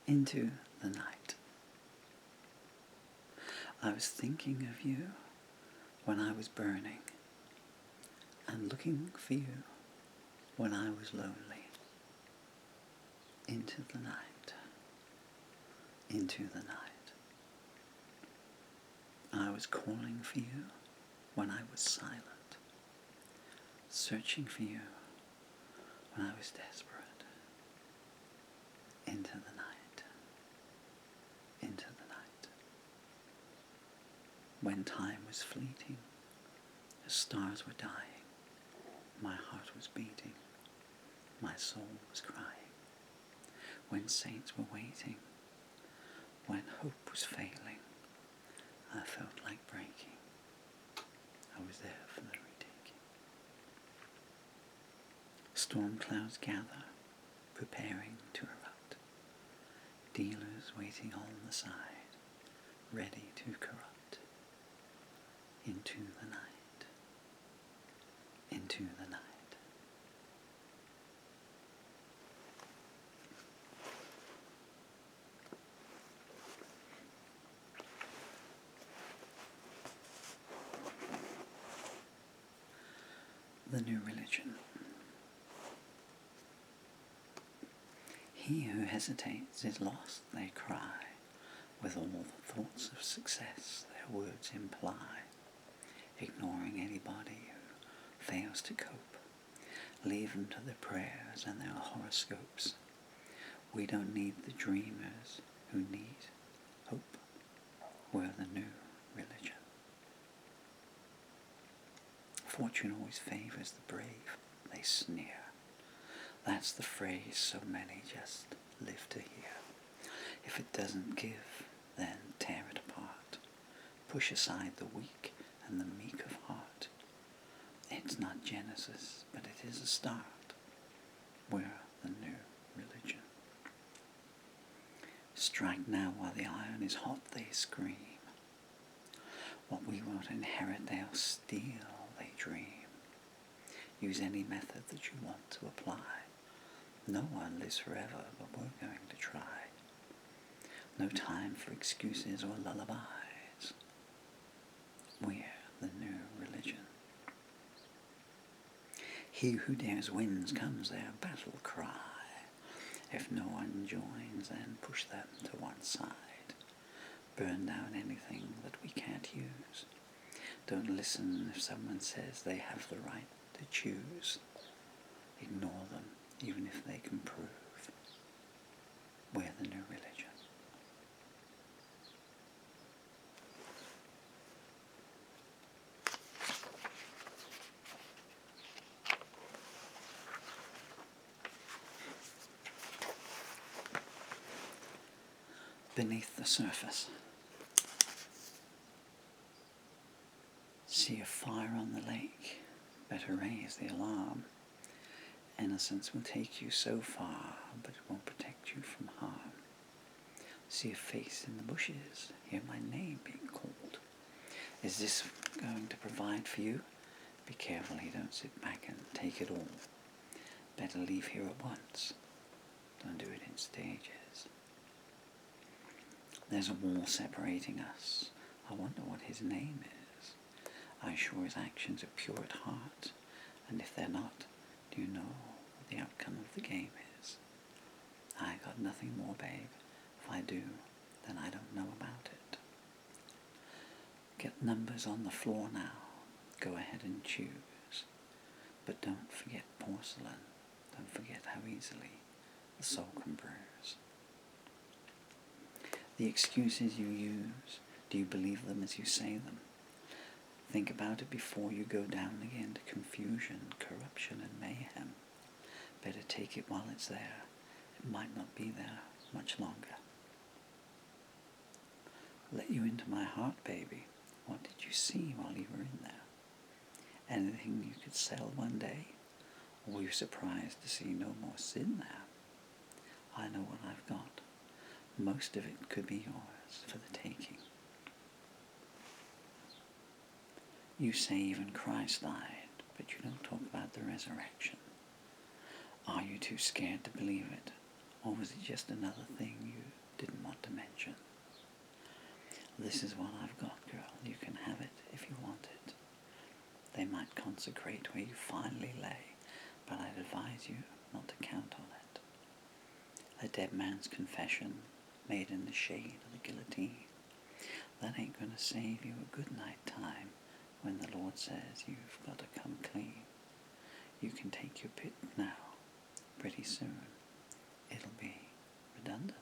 into the night. I was thinking of you when I was burning, and looking for you when I was lonely. Into the night, into the night. I was calling for you when I was silent, searching for you when I was desperate. Into the night, into the night. When time was fleeting, the stars were dying, my heart was beating, my soul was crying. When saints were waiting, when hope was failing, I felt like breaking. I was there for the retaking. Storm clouds gather, preparing to erupt. Dealers waiting on the side, ready to corrupt. Into the night, into the night. The new religion. He who hesitates is lost, they cry, with all the thoughts of success their words imply, ignoring anybody who fails to cope. Leave them to their prayers and their horoscopes. We don't need the dreamers who need hope. We're the new religion. Fortune always favours the brave, they sneer. That's the phrase so many just live to hear. If it doesn't give, then tear it apart. Push aside the weak and the meek of heart. It's not Genesis, but it is a start. We're the new religion. Strike now while the iron is hot, they scream. What we won't inherit, they'll steal, they dream. Use any method that you want to apply. No one lives forever, but we're going to try. No time for excuses or lullabies. We're the new religion. He who dares wins, comes their battle cry. If no one joins, then push them to one side. Burn down anything that we can't use. Don't listen if someone says they have the right to choose. Ignore them, even if they can prove. We're the new religion. Beneath the surface. See a fire on the lake, better raise the alarm. Innocence will take you so far, but it won't protect you from harm. See a face in the bushes, hear my name being called. Is this going to provide for you? Be careful you don't sit back and take it all. Better leave here at once. Don't do it in stages. There's a wall separating us. I wonder what his name is. I'm sure his actions are pure at heart, and if they're not, do you know what the outcome of the game is? I got nothing more, babe. If I do, then I don't know about it. Get numbers on the floor now. Go ahead and choose. But don't forget porcelain. Don't forget how easily the soul can bruise. The excuses you use, do you believe them as you say them? Think about it before you go down again to confusion, corruption and mayhem. Better take it while it's there. It might not be there much longer. Let you into my heart, baby. What did you see while you were in there? Anything you could sell one day? Or were you surprised to see no more sin there? I know what I've got. Most of it could be yours for the taking. You say even Christ died, but you don't talk about the resurrection. Are you too scared to believe it? Or was it just another thing you didn't want to mention. This is what I've got, girl. You can have it if you want it. They might consecrate where you finally lay, but I'd advise you not to count on it. A dead man's confession made in the shade of the guillotine. That ain't going to save you a good night time when the Lord says you've got to come clean. You can take your pit now. Pretty soon it'll be redundant.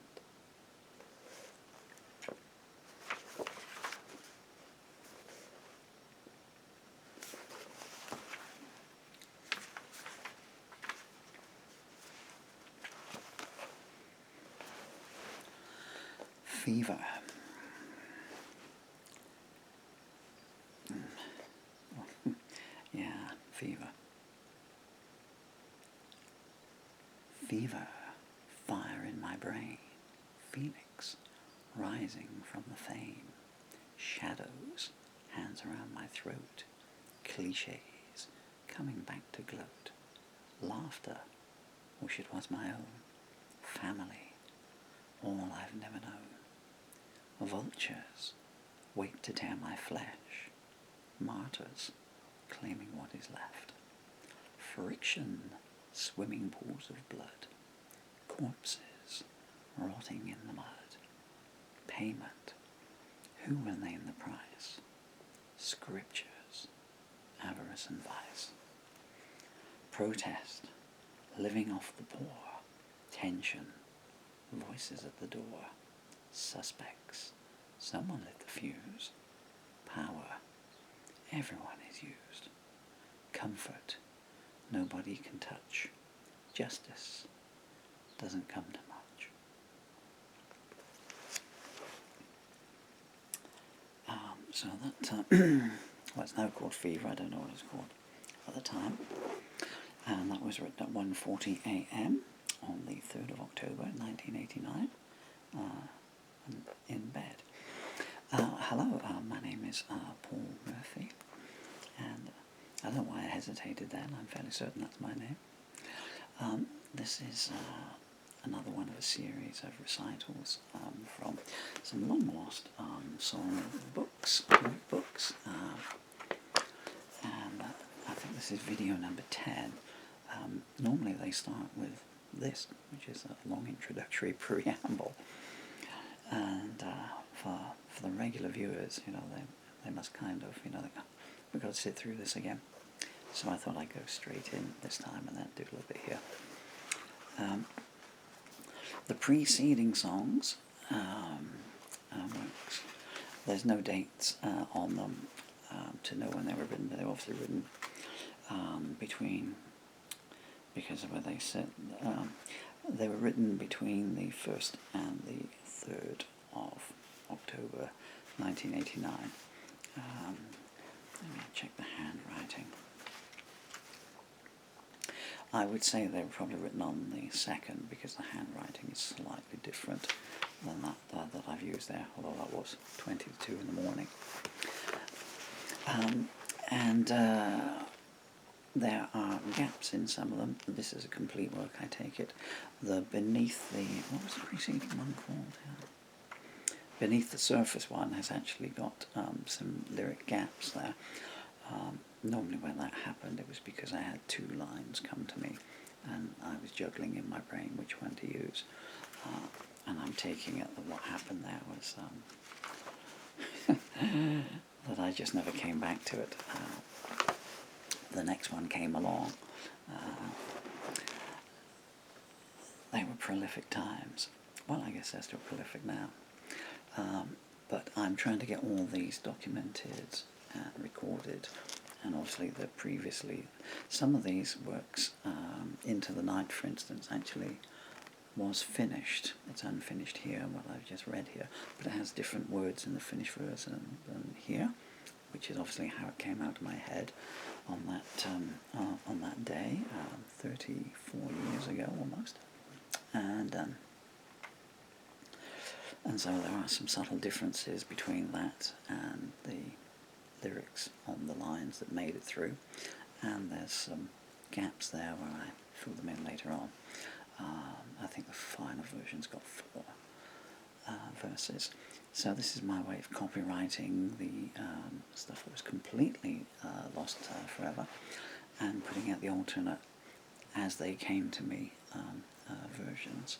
Fever. Yeah, fever. Fever, fire in my brain, phoenix rising from the fame, shadows, hands around my throat, cliches coming back to gloat, laughter, wish it was my own, family, all I've never known, vultures, wait to tear my flesh, martyrs, claiming what is left, friction, swimming pools of blood, corpses, rotting in the mud, payment, who will name the price, scriptures, avarice and vice, protest, living off the poor, tension, voices at the door, suspects, someone lit the fuse, power, everyone is used, comfort, nobody can touch, justice doesn't come to much. So that, what's now called Fever, I don't know what it's called at the time, and that was written at 1:40 a.m. on the 3rd of October 1989, in bed. Hello, my name is Paul Murphy, and I don't know why I hesitated then, I'm fairly certain that's my name. This is another one of a series of recitals from some long-lost song books, and I think this is video number 10. Normally they start with this, which is a long introductory preamble, and for the regular viewers, they must kind of, we've got to sit through this again. So I thought I'd go straight in this time and then do a little bit here. The preceding songs, there's no dates on them to know when they were written, but they were obviously written between, because of where they sit, they were written between the 1st and the 3rd of October 1989. Let me check the handwriting. I would say they were probably written on the 2nd because the handwriting is slightly different than that I've used there, although that was 20 to 2 in the morning. There are gaps in some of them. This is a complete work, I take it. Beneath the, what was the preceding one called? Beneath the Surface one has actually got some lyric gaps there. Normally when that happened, it was because I had 2 lines come to me, and I was juggling in my brain which one to use. And I'm taking it that what happened there was that I just never came back to it. The next one came along. They were prolific times. Well, I guess they're still prolific now. But I'm trying to get all these documented and recorded, and obviously some of these works, Into the Night, for instance, actually was finished. It's unfinished here, what I've just read here, but it has different words in the finished version than here, which is obviously how it came out of my head on that day, 34 years ago almost, and so there are some subtle differences between that and the lyrics on the lines that made it through, and there's some gaps there where I fill them in later on. I think the final version's got 4, verses. So this is my way of copywriting the stuff that was completely lost forever, and putting out the alternate as they came to me versions,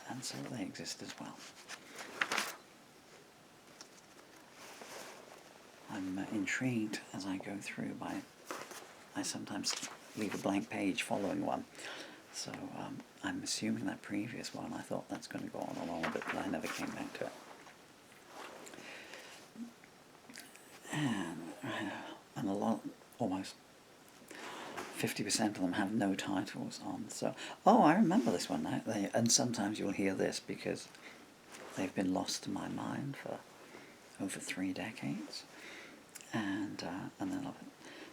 and so they exist as well. I'm intrigued as I go through I sometimes leave a blank page following one. So I'm assuming that previous one, I thought that's going to go on a bit, but I never came back to it. And a lot, almost 50% of them have no titles on. So, oh, I remember this one now. And sometimes you'll hear this because they've been lost to my mind for over 3 decades. And then love it.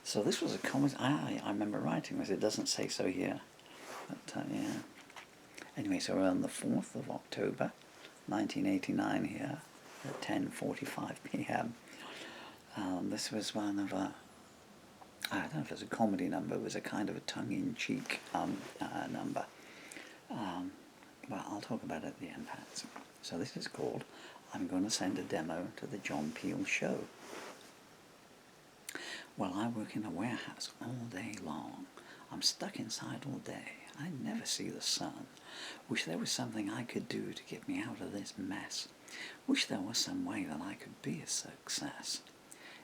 So this was a comment. I remember writing this. It doesn't say so here. But yeah. Anyway, so we're on the 4th of October, 1989 here, at 10:45 p.m. This was one of I don't know if it was a comedy number. It was a kind of a tongue-in-cheek number. Well, I'll talk about it at the end, perhaps. So this is called "I'm Going to Send a Demo to the John Peel Show." Well, I work in a warehouse all day long. I'm stuck inside all day. I never see the sun. Wish there was something I could do to get me out of this mess. Wish there was some way that I could be a success.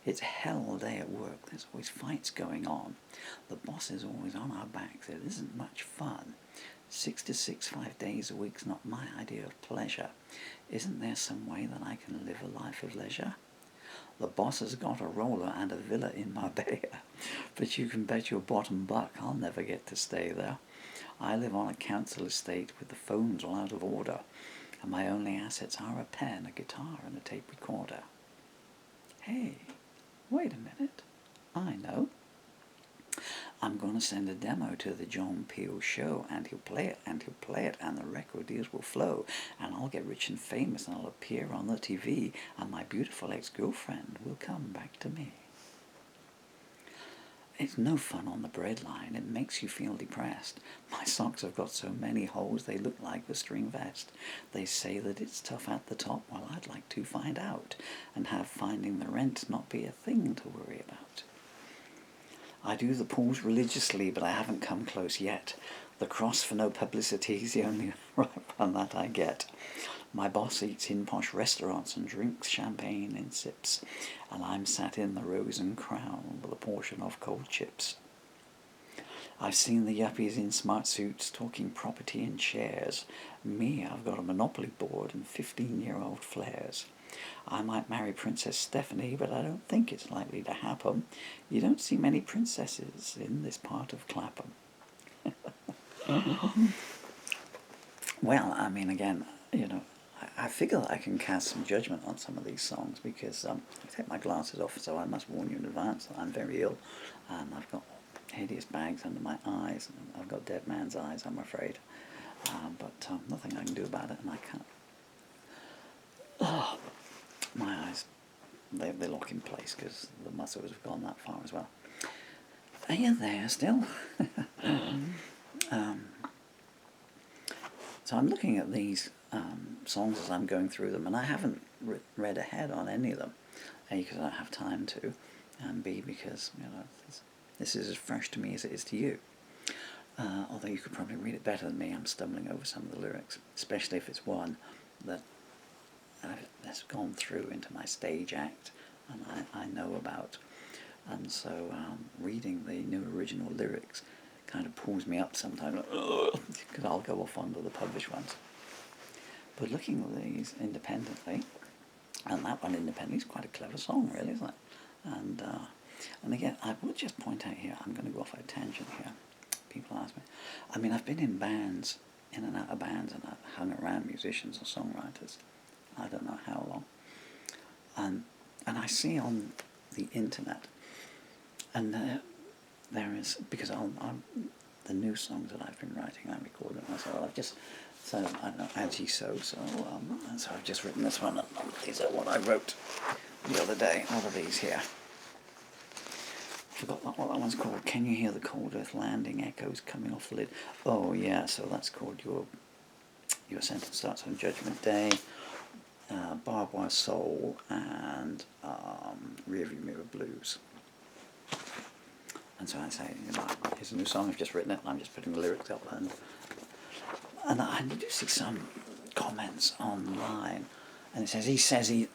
It's hell all day at work. There's always fights going on. The boss is always on our backs. It isn't much fun. 6 to 6, 5 days a week's not my idea of pleasure. Isn't there some way that I can live a life of leisure? The boss has got a roller and a villa in Marbella, but you can bet your bottom buck I'll never get to stay there. I live on a council estate with the phones all out of order, and my only assets are a pen, a guitar, and a tape recorder. Hey, wait a minute. I know. I'm going to send a demo to the John Peel Show, and he'll play it, and he'll play it, and the record deals will flow, and I'll get rich and famous, and I'll appear on the TV, and my beautiful ex-girlfriend will come back to me. It's no fun on the breadline. It makes you feel depressed. My socks have got so many holes they look like a string vest. They say that it's tough at the top. Well, I'd like to find out, and have finding the rent not be a thing to worry about. I do the pools religiously, but I haven't come close yet. The cross for no publicity is the only one that I get. My boss eats in posh restaurants and drinks champagne in sips, and I'm sat in the Rose and Crown with a portion of cold chips. I've seen the yuppies in smart suits talking property and shares. Me, I've got a monopoly board and 15-year-old flares. I might marry Princess Stephanie, but I don't think it's likely to happen. You don't see many princesses in this part of Clapham. Well, I mean, again, I figure that I can cast some judgment on some of these songs because I take my glasses off, so I must warn you in advance that I'm very ill, and I've got hideous bags under my eyes, and I've got dead man's eyes, I'm afraid. But nothing I can do about it, and I can't. Oh, my eyes, they lock in place because the muscles have gone that far as well. Are you there still? So I'm looking at these songs as I'm going through them, and I haven't read ahead on any of them. A, because I don't have time to, and B, because this is as fresh to me as it is to you. Although you could probably read it better than me. I'm stumbling over some of the lyrics, especially if it's one that that's gone through into my stage act and I know about. And so reading the new original lyrics kind of pulls me up sometimes, because I'll go off onto the published ones. But looking at these independently, and that one independently is quite a clever song, really, isn't it? And again, I would just point out here, I'm going to go off a tangent here. People ask me. I mean, I've been in bands, in and out of bands, and I've hung around musicians or songwriters. I don't know how long. And I see on the internet, and there is, because the new songs that I've been writing, I record them myself. I've just, so I don't know, as you so I've just written this one, and these are what I wrote the other day. What are these here? I forgot what that one's called. Can you hear the cold earth landing echoes coming off the lid? Oh yeah, so that's called your Your Sentence Starts on Judgment Day, Barbed Wire Soul, and Rearview Mirror Blues. And so I say, you know, here's a new song, I've just written it, and I'm just putting the lyrics up, and I do see some comments online, and it says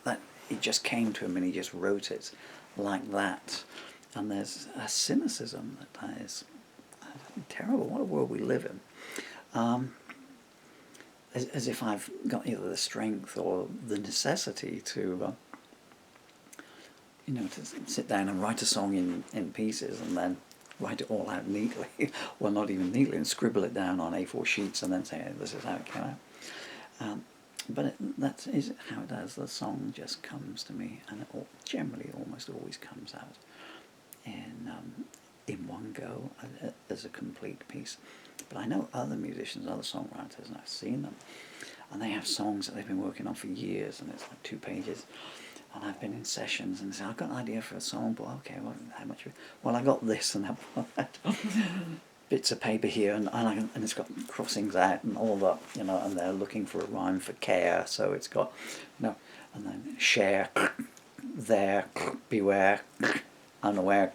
that it just came to him and he just wrote it like that, and there's a cynicism that is terrible. What a world we live in. As if I've got either the strength or the necessity to to sit down and write a song in pieces and then write it all out neatly, well, not even neatly, and scribble it down on A4 sheets and then say, hey, this is how it came out. But that is how it does. The song just comes to me, and it generally almost always comes out in one go as a complete piece. But I know other musicians, other songwriters, and I've seen them, and they have songs that they've been working on for years, and it's like 2 pages. And I've been in sessions and say, I've got an idea for a song, but okay, well, how much? Well, I got this and that. Bits of paper here, and it's got crossings out and all that, and they're looking for a rhyme for care, so it's got, and then share, there, beware, unaware,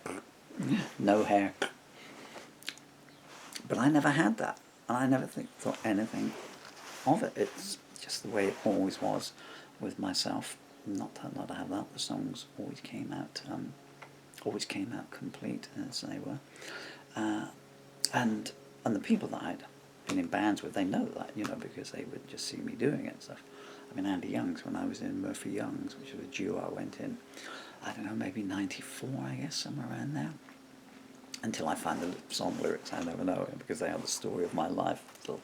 no hair. But I never had that, and I never thought anything of it. It's just the way it always was with myself. Not that I have that. The songs always came out complete as they were, and the people that I'd been in bands with, they know that, because they would just see me doing it and stuff. I mean, Andy Young's, when I was in Murphy Young's, which was a duo I went in, I don't know, maybe 94, I guess, somewhere around there. Until I find the song lyrics, I never know, because they are the story of my life, little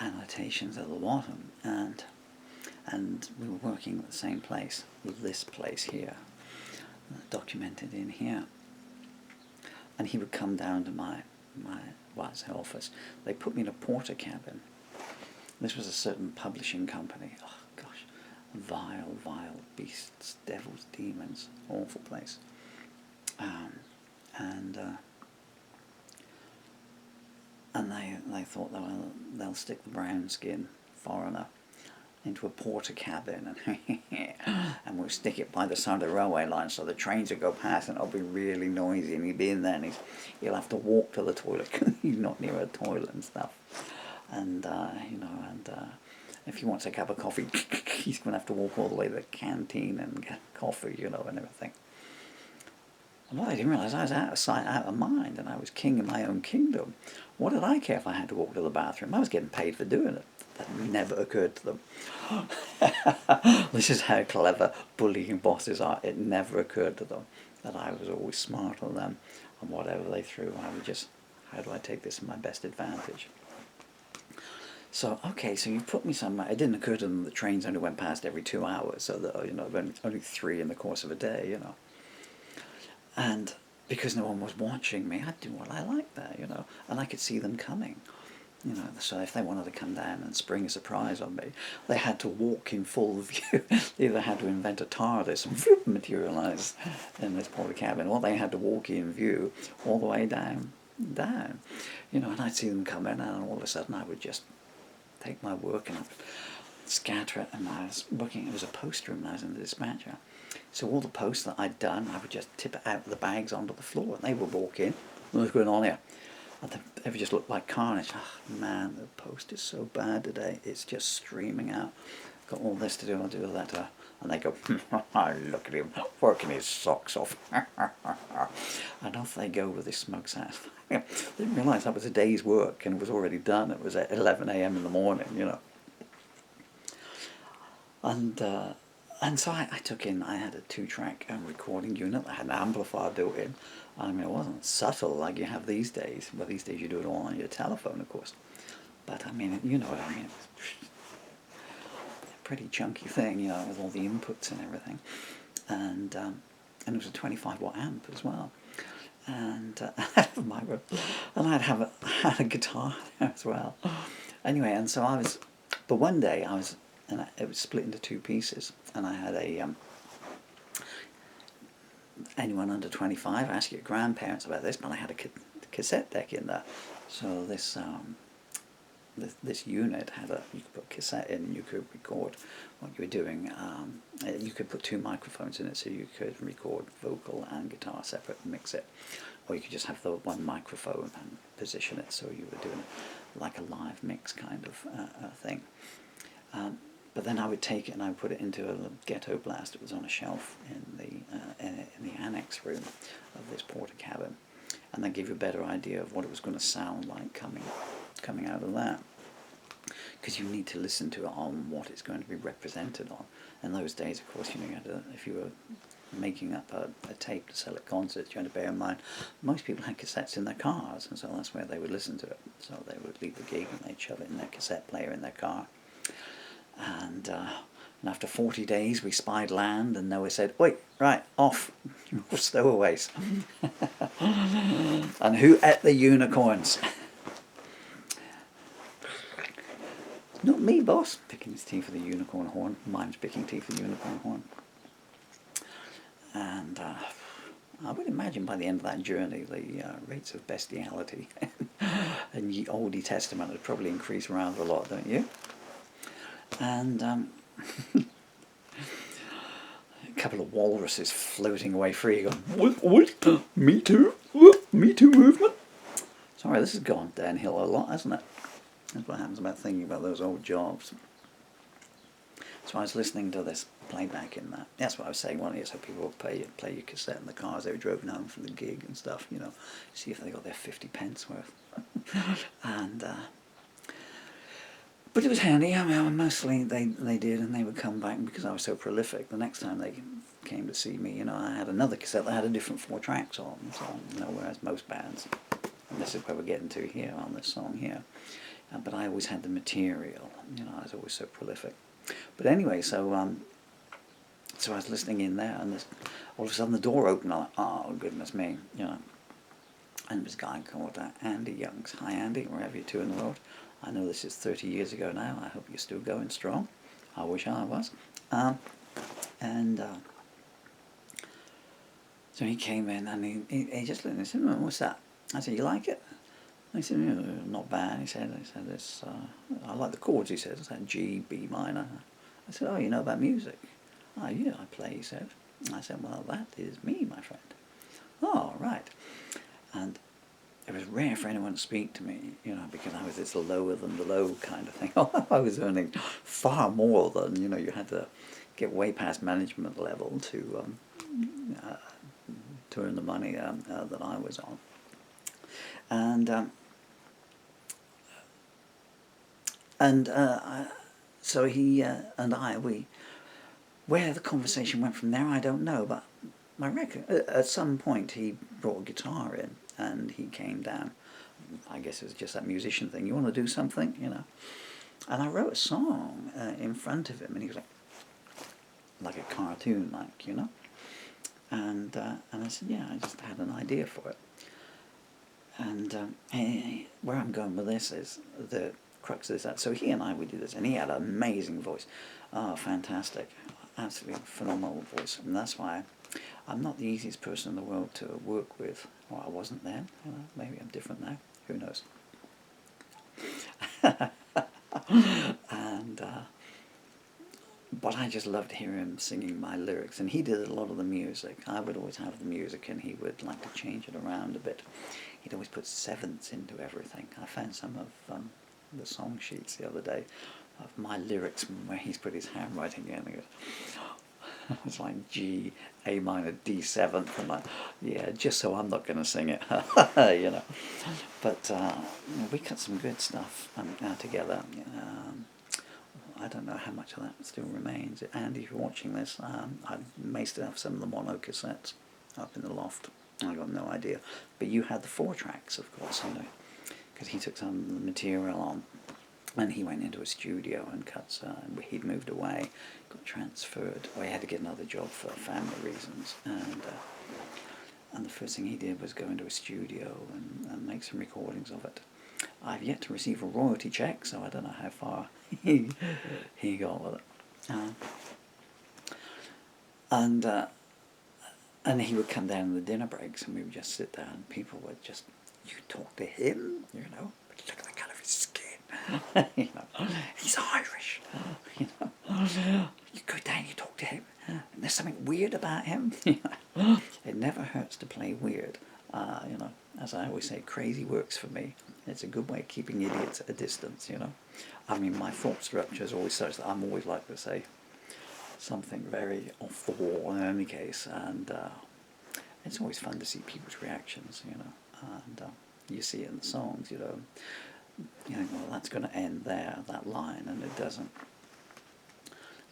annotations at the bottom, and we were working at the same place, this place here, documented in here. And he would come down to my office. They put me in a porter cabin. This was a certain publishing company. Oh gosh, vile beasts, devils, demons, awful place. And they thought, well, they'll stick the brown skin foreigner into a porter cabin and we'll stick it by the side of the railway line so the trains will go past and it'll be really noisy, and he'll be in there and he'll have to walk to the toilet because he's not near a toilet and stuff, and if he wants a cup of coffee he's going to have to walk all the way to the canteen and get coffee, and everything. And what I didn't realise, I was out of sight, out of mind, and I was king in my own kingdom. What did I care if I had to walk to the bathroom? I was getting paid for doing it. That never occurred to them. This is how clever bullying bosses are. It never occurred to them that I was always smarter than them, and whatever they threw, I would just, how do I take this to my best advantage? So, okay, so you put me somewhere. It didn't occur to them that trains only went past every 2 hours, so that, only 3 in the course of a day, And because no one was watching me, I'd do what I liked there, and I could see them coming. So if they wanted to come down and spring a surprise on me, they had to walk in full view. They either had to invent a TARDIS and materialise in this porter cabin, or they had to walk in view all the way down. And I'd see them come in, and all of a sudden I would just take my work and I'd scatter it, and I was working, it was a post room, and I was in the dispatcher. So all the posts that I'd done, I would just tip it out of the bags onto the floor, and they would walk in. What's going on here? And they just looked like carnage. Oh man, the post is so bad today. It's just streaming out. Got all this to do, I'll do that. And they go, look at him, working his socks off. And off they go with this smug sass. They didn't realise that was a day's work, and it was already done. It was at 11 a.m. in the morning, And so I took in, I had a 2-track recording unit. I had an amplifier built in. I mean, it wasn't subtle like you have these days. Well, these days you do it all on your telephone, of course. But I mean, you know what I mean. It was a pretty chunky thing, with all the inputs and everything. And it was a 25-watt amp as well. And I'd have a guitar there as well. Anyway, and so but one day and it was split into 2 pieces, and I had anyone under 25, ask your grandparents about this, but I had a cassette deck in there. So this this unit had you could put a cassette in and you could record what you were doing. You could put 2 microphones in it, so you could record vocal and guitar separate and mix it, or you could just have the one microphone and position it so you were doing it like a live mix kind of thing. But then I would take it and I would put it into a ghetto blast. It was on a shelf in the annex room of this porter cabin, and that gave you a better idea of what it was going to sound like coming out of that. Because you need to listen to it on what it's going to be represented on. In those days, of course, you had to, if you were making up a tape to sell at concerts, you had to bear in mind most people had cassettes in their cars, and so that's where they would listen to it. So they would leave the gig and they'd shove it in their cassette player in their car. And after 40 days, we spied land, and Noah said, "Wait, right, off, stowaways." And who ate the unicorns? Not me, boss. Picking his teeth for the unicorn horn. Mine's picking teeth for the unicorn horn. And I would imagine by the end of that journey, the rates of bestiality in the Old Testament would probably increase rather a lot, don't you? And a couple of walruses floating away free, going, what? Me too? Me too movement? Sorry, this has gone downhill a lot, hasn't it? That's what happens about thinking about those old jobs. So I was listening to this playback in that. That's what I was saying. One year, so people would play your cassette in the car as they were driving home from the gig and stuff, see if they got their 50 pence worth. And but it was handy. I mean, mostly they did, and they would come back, because I was so prolific. The next time they came to see me, I had another cassette that had a different 4 tracks on. So, whereas most bands, and this is where we're getting to here on this song here. But I always had the material. I was always so prolific. But anyway, so I was listening in there, and all of a sudden the door opened. I'm like, oh goodness me, And this guy called Andy Youngs. Hi Andy, wherever you're to in the world. I know this is 30 years ago now. I hope you're still going strong. I wish I was. So he came in and he just looked and he said, "What's that?" I said, "You like it?" I said, "Not bad." He said, "It's, I like the chords," he said. It's that G, B minor. I said, "Oh, you know about music?" "Oh, yeah, I play," he said. I said, "Well, that is me, my friend." "Oh, right." And it was rare for anyone to speak to me, because I was this lower than the low kind of thing. I was earning far more than, you had to get way past management level to earn the money that I was on. So he and I, where the conversation went from there, I don't know, but I reckon at some point he brought a guitar in and he came down. I guess it was just that musician thing. "You want to do something?" And I wrote a song in front of him, and he was like a cartoon, And I said, "Yeah, I just had an idea for it." And where I'm going with this is the crux of this. So he and I, we did this, and he had an amazing voice. Oh, fantastic. Absolutely phenomenal voice. And that's why I'm not the easiest person in the world to work with. Well, I wasn't then. Maybe I'm different now. Who knows? But I just loved hearing him singing my lyrics, and he did a lot of the music. I would always have the music, and he would like to change it around a bit. He'd always put sevenths into everything. I found some of the song sheets the other day of my lyrics where he's put his handwriting in. And he goes, it's like G, A minor, D seventh. I'm like, yeah, just so I'm not going to sing it, But we cut some good stuff together. I don't know how much of that still remains. Andy, if you're watching this, I may still have some of the mono cassettes up in the loft. I got no idea. But you had the 4 tracks, of course, because he took some of the material on, and he went into a studio and cut. He'd moved away, got transferred. Well, he had to get another job for family reasons, and the first thing he did was go into a studio and make some recordings of it. I've yet to receive a royalty check, so I don't know how far he got with it. And he would come down in the dinner breaks, and we would just sit there, and people would just, you talk to him, but look at the colour of his skin. You know, he's Irish. You know, you go down, you talk to him, and there's something weird about him. You know, it never hurts to play weird. You know, as I always say, crazy works for me. It's a good way of keeping idiots at a distance. You know, I mean, my thought structure is always such that I'm always like to say something very off the wall in any case, and it's always fun to see people's reactions. You know, and you see it in the songs. You know, you think, well, that's going to end there, that line, and it doesn't.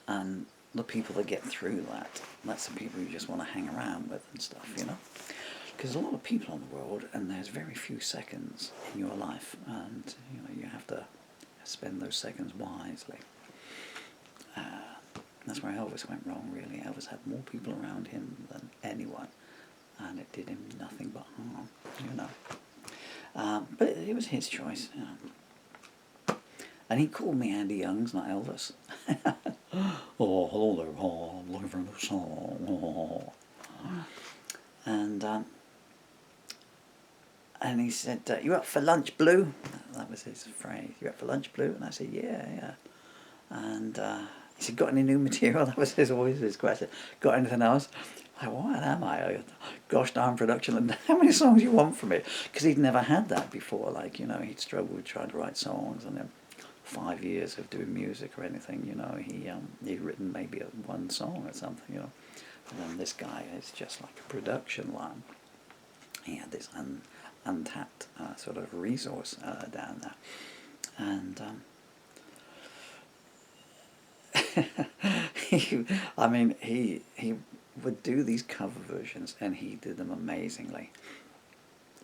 And the people that get through that, that's the people you just want to hang around with and stuff, you know. Because there's a lot of people in the world, and there's very few seconds in your life, and you know you have to spend those seconds wisely. That's where Elvis went wrong, really. Elvis had more people around him than anyone, and it did him nothing but harm, you know. But it was his choice, you know. And he called me Andy Youngs, not Elvis. Oh, hello there, Paul. I'm looking for a new song. Oh. And he said, you up for lunch, Blue? That was his phrase. You up for lunch, Blue? And I said, yeah. And he said, got any new material? That was always his question. Got anything else? Like, what am I? Gosh darn production. And how many songs do you want from me? Because he'd never had that before. Like, you know, he'd struggled trying to write songs, and then 5 years of doing music or anything, you know, he'd written maybe one song or something, you know. And then this guy is just like a production line. He had this untapped sort of resource down there. And he would do these cover versions, and he did them amazingly.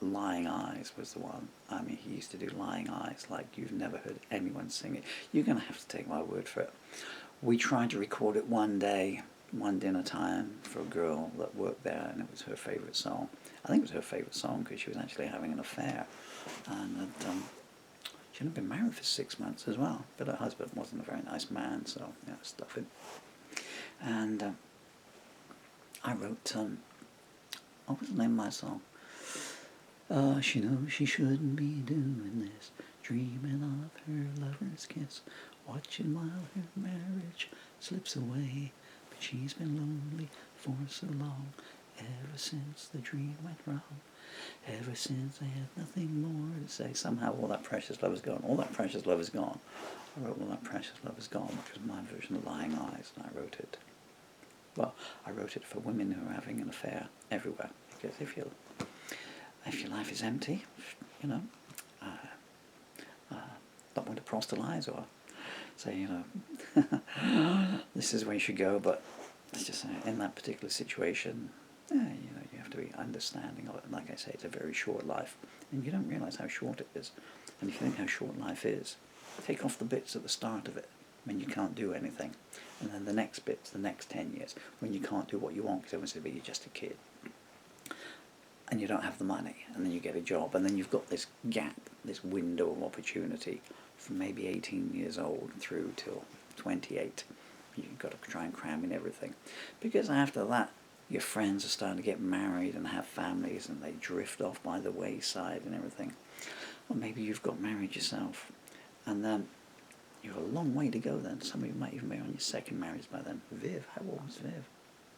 Lying Eyes was the one. I mean, he used to do Lying Eyes like you've never heard anyone sing it. You're going to have to take my word for it. We tried to record it one day, one dinner time, for a girl that worked there, and it was her favourite song. I think it was her favourite song because she was actually having an affair. And she had been married for 6 months as well, but her husband wasn't a very nice man, so yeah, stuff it. And I wrote, what was the name of my song? She knows she shouldn't be doing this, dreaming of her lover's kiss, watching while her marriage slips away. But she's been lonely for so long, ever since the dream went wrong, ever since I had nothing more to say. Somehow all that precious love is gone. All that precious love is gone. I wrote All That Precious Love Is Gone, which was my version of Lying Eyes, and I wrote it. Well, I wrote it for women who are having an affair everywhere, because if your life is empty, you know, not want to proselytize or say, you know, this is where you should go, but it's just in that particular situation, you know, you have to be understanding of it. And like I say, it's a very short life, and you don't realize how short it is. And if you think how short life is, take off the bits at the start of it when you can't do anything, and then the next bits, the next 10 years, when you can't do what you want because obviously you're just a kid. And you don't have the money, and then you get a job, and then you've got this gap, this window of opportunity from maybe 18 years old through till 28. You've got to try and cram in everything. Because after that, your friends are starting to get married and have families, and they drift off by the wayside and everything. Or maybe you've got married yourself, and then you have a long way to go then. Some of you might even be on your second marriage by then. Viv, how old was Viv?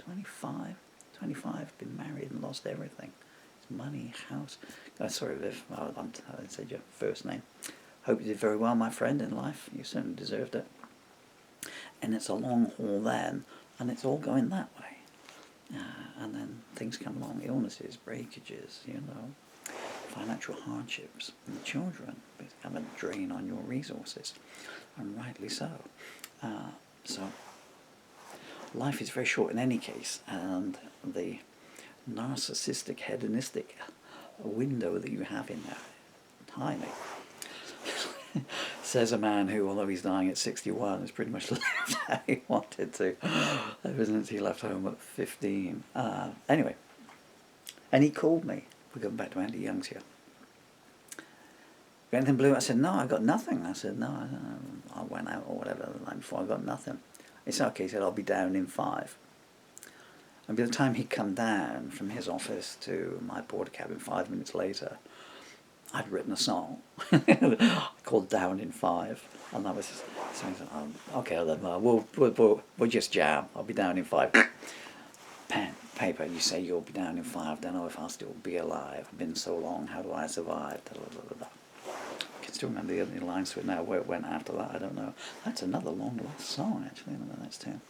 25? 25, been married and lost everything. Money, house. Oh, sorry, Viv. I said your first name. Hope you did very well, my friend, in life. You certainly deserved it. And it's a long haul then, and it's all going that way. And then things come along, illnesses, breakages, you know, financial hardships, and the children become a drain on your resources, and rightly so. So life is very short in any case, and the narcissistic, hedonistic window that you have in there, tiny. Says a man who, although he's dying at 61, has pretty much lived how he wanted to ever since he left home at 15. Anyway, and he called me. We're going back to Andy Youngs here. Got anything, Blue? I said, no, I got nothing. I said, no, I went out or whatever the night before, I got nothing. He said, okay, he said, I'll be down in 5. And by the time he'd come down from his office to my porter cabin 5 minutes later, I'd written a song called Down in Five, and that was something. Okay, then we'll just jam. I'll be down in 5. Pen, paper. You say you'll be down in 5. Don't know if I'll still be alive. Been so long. How do I survive? Da, da, da, da. I can still remember the other lines to it now. Where it went after that, I don't know. That's another long lost song, actually. That's too.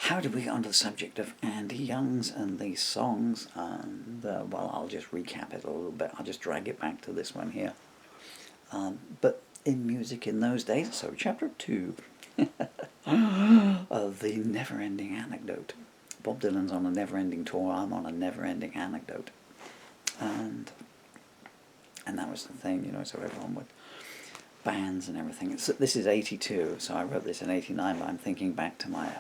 How did we get onto the subject of Andy Young's and these songs? And well, I'll just recap it a little bit. I'll just drag it back to this one here. But in music in those days, so chapter 2 of the never-ending anecdote. Bob Dylan's on a never-ending tour. I'm on a never-ending anecdote, and that was the thing, you know. So everyone would bands and everything. So this is 82, so I wrote this in 89. But I'm thinking back to my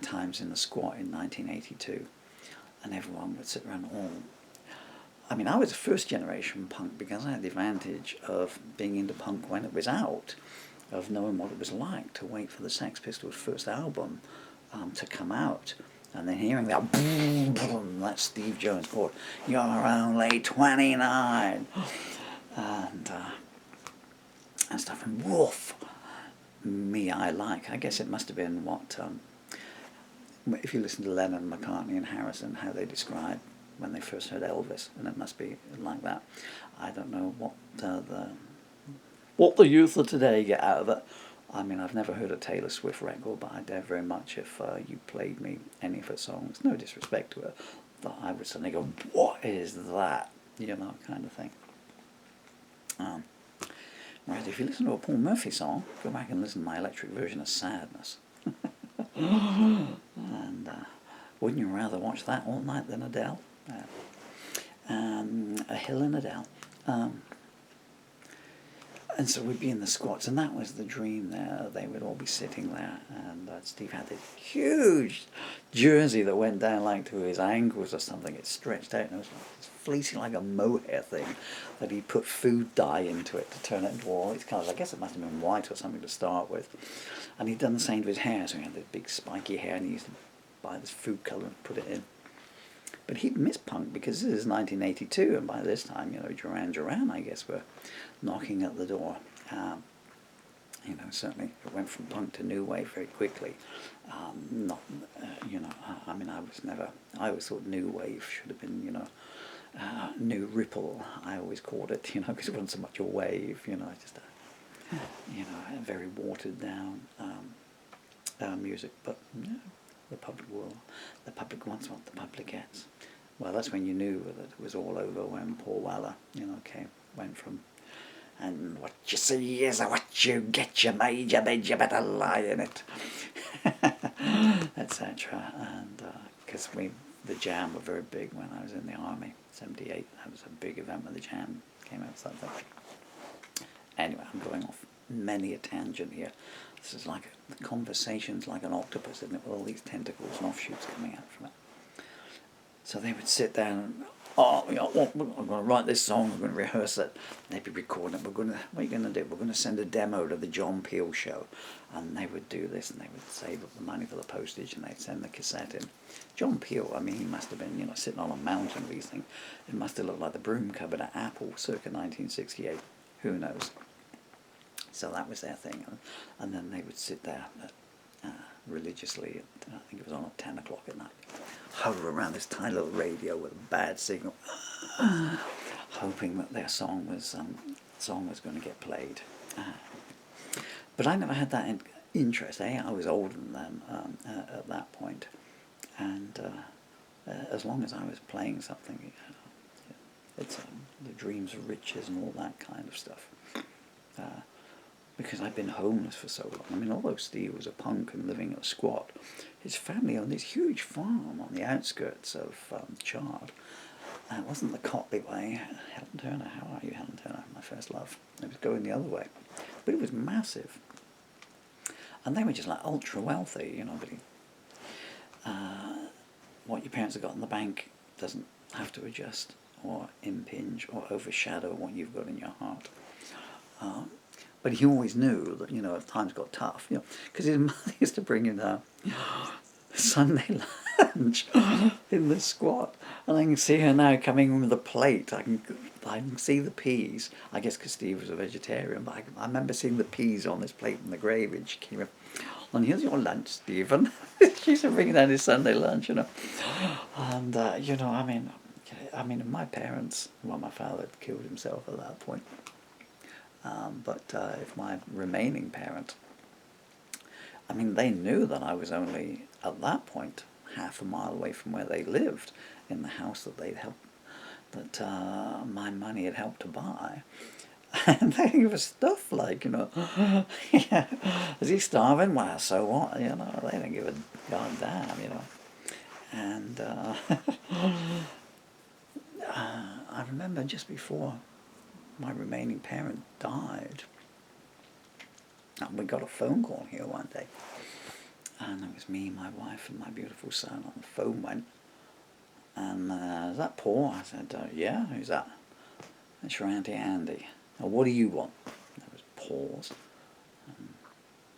times in the squat in 1982, and everyone would sit around all. I mean, I was a first generation punk because I had the advantage of being into punk when it was out, of knowing what it was like to wait for the Sex Pistols' first album to come out, and then hearing that boom, boom, that Steve Jones chord, "You're only 29," and stuff, and woof, me I like. I guess it must have been what. If you listen to Lennon, McCartney and Harrison, how they describe when they first heard Elvis, and it must be like that. I don't know what the youth of today get out of it. I mean, I've never heard a Taylor Swift record, but I doubt very much if you played me any of her songs, no disrespect to her, that I would suddenly go, "What is that?" You know, kind of thing. Right, if you listen to a Paul Murphy song, go back and listen to my electric version of Sadness. And wouldn't you rather watch that all night than Adele? A Hill and Adele. And so we'd be in the squats, and that was the dream there. They would all be sitting there, and Steve had this huge jersey that went down like to his ankles or something. It stretched out, and it was like this fleecy, like a mohair thing that he put food dye into it to turn it into all these colours. I guess it must have been white or something to start with. And he'd done the same to his hair, so he had this big spiky hair, and he used to buy this food colour and put it in. But he'd missed punk because this is 1982, and by this time, you know, Duran Duran, I guess, were knocking at the door. You know, certainly it went from punk to new wave very quickly. You know, I mean, I always thought new wave should have been, you know, new ripple, I always called it, you know, because it wasn't so much a wave, you know, just you know, a very watered down music. But yeah, the public wants what the public gets. Well, that's when you knew that it was all over, when Paul Weller, you know, went from, "And what you see is what you get, you made your bed, you better lie in it," etc. And because the Jam were very big when I was in the army, 78. That was a big event when the Jam came out. Something. Anyway, I'm going off many a tangent here. This is like the conversation's like an octopus, isn't it, with all these tentacles and offshoots coming out from it. So they would sit down and, you know, I'm going to write this song, we're going to rehearse it. They'd be recording it. What are you going to do? We're going to send a demo to the John Peel show. And they would do this, and they would save up the money for the postage, and they'd send the cassette in. John Peel, I mean, he must have been, you know, sitting on a mountain of these things. It must have looked like the broom cupboard at Apple circa 1968. Who knows? So that was their thing. And then they would sit there religiously, I think it was on at 10 o'clock at night, hover around this tiny little radio with a bad signal, hoping that their song was going to get played. But I never had that interest. I was older than them at that point, and as long as I was playing something, it's the dreams of riches and all that kind of stuff. Because I'd been homeless for so long. I mean, although Steve was a punk and living at a squat, his family owned this huge farm on the outskirts of Chard. It wasn't the Cotley way. Helen Turner, how are you, Helen Turner? My first love. It was going the other way. But it was massive. And they were just like ultra wealthy, you know. But what your parents have got in the bank doesn't have to adjust or impinge or overshadow what you've got in your heart. But he always knew that, you know, if times got tough, you know, because his mother used to bring him Sunday lunch in the squat, and I can see her now coming in with a plate. I can see the peas. I guess because Steve was a vegetarian, but I remember seeing the peas on this plate and the gravy, and she came in. And here's your lunch, Stephen. She used to bring down his Sunday lunch, And I mean, my parents, well, my father had killed himself at that point. But if my remaining parent, I mean, they knew that I was only, at that point, half a mile away from where they lived, in the house that my money had helped to buy. And they give us stuff like, yeah, is he starving? Well, so what? They don't give a goddamn, And I remember just before my remaining parent died, we got a phone call here one day, and it was me, my wife, and my beautiful son. And the phone went, and is that Paul? I said, yeah. Who's that? It's your Auntie Andy. Well, what do you want? There was pause.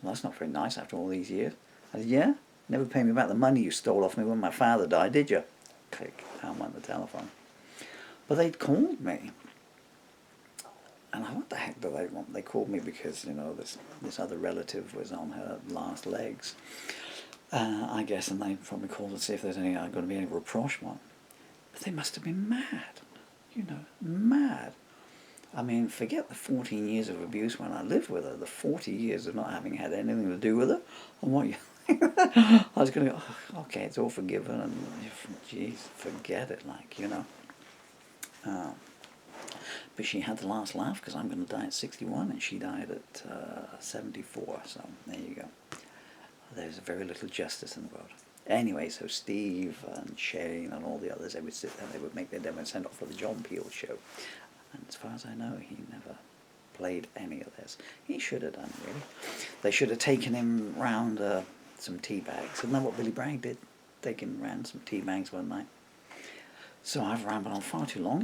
Well, that's not very nice after all these years. I said, yeah? Never paid me back the money you stole off me when my father died, did you? Click, down went the telephone. But they'd called me. And what the heck do they want? They called me because, this other relative was on her last legs, I guess, and they probably called to see if there's going to be any rapprochement. But they must have been mad, mad. I mean, forget the 14 years of abuse when I lived with her, the 40 years of not having had anything to do with her, and what you I was going to go, okay, it's all forgiven, and geez, forget it, But she had the last laugh, because I'm going to die at 61, and she died at 74, so there you go. There's very little justice in the world. Anyway, so Steve and Shane and all the others, they would sit there, they would make their demo and send off for the John Peel show. And as far as I know, he never played any of this. He should have done, really. They should have taken him round some tea bags. Isn't that what Billy Bragg did? Taking round some tea bags one night. So I've rambled on far too long.